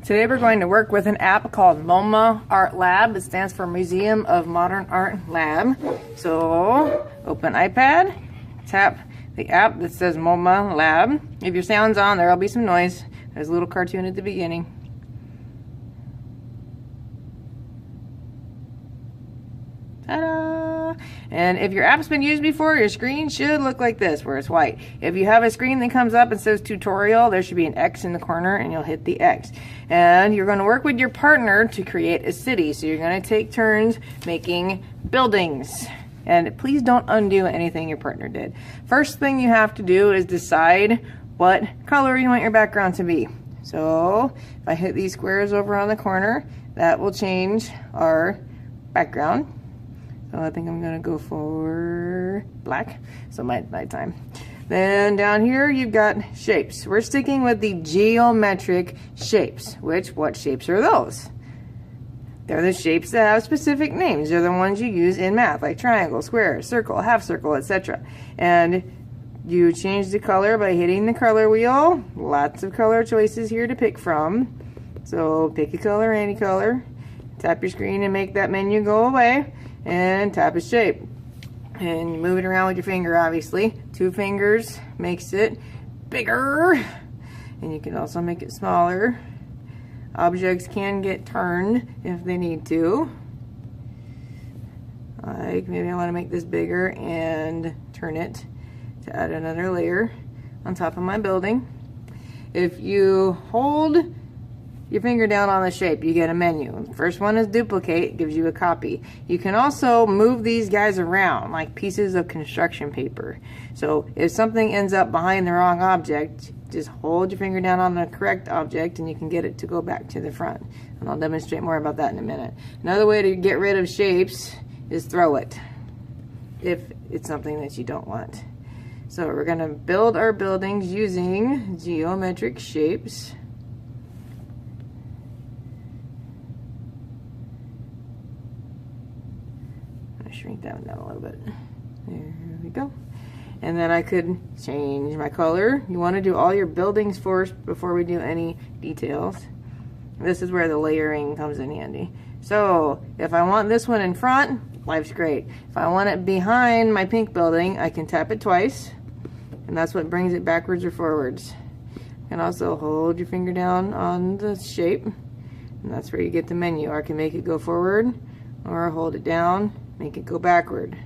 Today we're going to work with an app called MoMA Art Lab. It stands for Museum of Modern Art Lab. So open iPad, tap the app that says MoMA Lab. If your sound's on, there'll be some noise. There's a little cartoon at the beginning. Ta-da! And if your app's been used before, your screen should look like this, where it's white. If you have a screen that comes up and says tutorial, there should be an X in the corner, and you'll hit the X. And you're going to work with your partner to create a city. So you're going to take turns making buildings. And please don't undo anything your partner did. First thing you have to do is decide what color you want your background to be. So if I hit these squares over on the corner, that will change our background. So I think I'm gonna go for black, so my time. Then down here you've got shapes. We're sticking with the geometric shapes. What shapes are those? They're the shapes that have specific names. They're the ones you use in math, like triangle, square, circle, half circle, etc. And you change the color by hitting the color wheel. Lots of color choices here to pick from. So pick a color, any color. Tap your screen and make that menu go away. And tap a shape. And you move it around with your finger, obviously. 2 fingers makes it bigger. And you can also make it smaller. Objects can get turned if they need to. Like maybe I want to make this bigger and turn it to add another layer on top of my building. If you hold your finger down on the shape, you get a menu. First one is duplicate, gives you a copy. You can also move these guys around like pieces of construction paper. So if something ends up behind the wrong object, just hold your finger down on the correct object and you can get it to go back to the front. And I'll demonstrate more about that in a minute. Another way to get rid of shapes is throw it, if it's something that you don't want. So we're gonna build our buildings using geometric shapes. Shrink that one down a little bit. There we go. And then I could change my color. You want to do all your buildings first before we do any details. This is where the layering comes in handy. So if I want this one in front, life's great. If I want it behind my pink building, I can tap it twice, and that's what brings it backwards or forwards. You can also hold your finger down on the shape, and that's where you get the menu. Or I can make it go forward, or hold it down, make it go backward.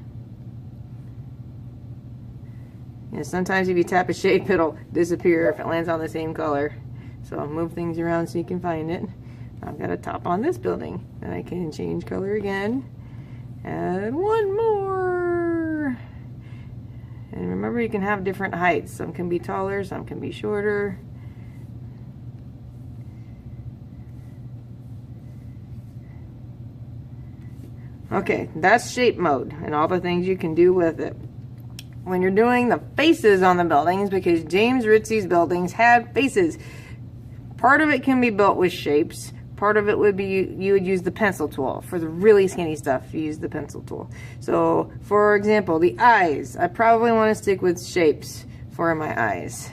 And sometimes if you tap a shape, it'll disappear if it lands on the same color. So I'll move things around so you can find it. I've got a top on this building, and I can change color again. And one more. And remember, you can have different heights. Some can be taller, some can be shorter. Okay, that's shape mode and all the things you can do with it. When you're doing the faces on the buildings, because James Ritzy's buildings have faces, part of it can be built with shapes. Part of it would be you would use the pencil tool. For the really skinny stuff, you use the pencil tool. So, for example, the eyes. I probably want to stick with shapes for my eyes.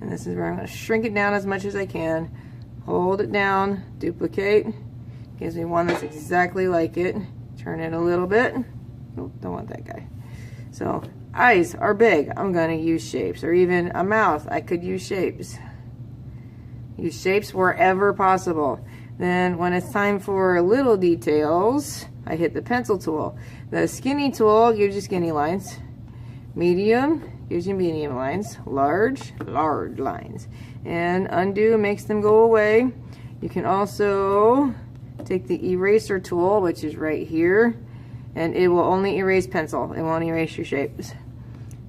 And this is where I'm going to shrink it down as much as I can. Hold it down, duplicate. Gives me one that's exactly like it. Turn it a little bit. Oh, don't want that guy. So eyes are big. I'm going to use shapes. Or even a mouth. I could use shapes. Use shapes wherever possible. Then when it's time for little details, I hit the pencil tool. The skinny tool gives you skinny lines. Medium gives you medium lines. Large lines. And undo makes them go away. You can also take the eraser tool, which is right here, and it will only erase pencil. It won't erase your shapes.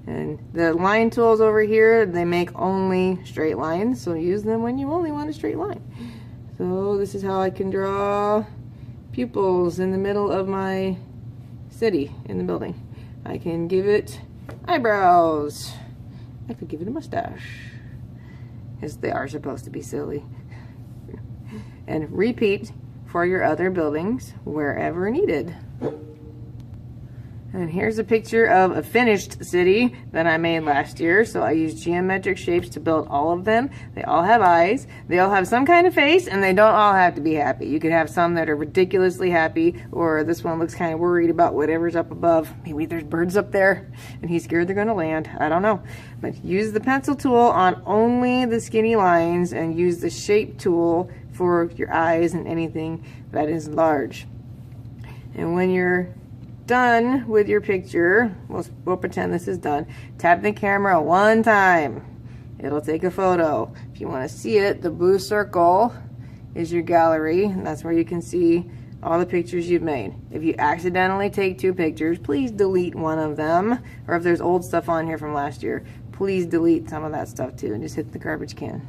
And the line tools over here, they make only straight lines, so use them when you only want a straight line. So this is how I can draw pupils in the middle of my city in the building. I can give it eyebrows. I could give it a mustache, because they are supposed to be silly. And repeat for your other buildings wherever needed. And here's a picture of a finished city that I made last year. So I used geometric shapes to build all of them. They all have eyes. They all have some kind of face, and they don't all have to be happy. You could have some that are ridiculously happy, or this one looks kind of worried about whatever's up above. Maybe there's birds up there, and he's scared they're gonna land. I don't know. But use the pencil tool on only the skinny lines, and use the shape tool for your eyes and anything that is large. And when you're done with your picture, we'll pretend this is done, tap the camera one time. It'll take a photo. If you want to see it, the blue circle is your gallery, and that's where you can see all the pictures you've made. If you accidentally take 2 pictures, please delete one of them, or if there's old stuff on here from last year, please delete some of that stuff too, and just hit the garbage can.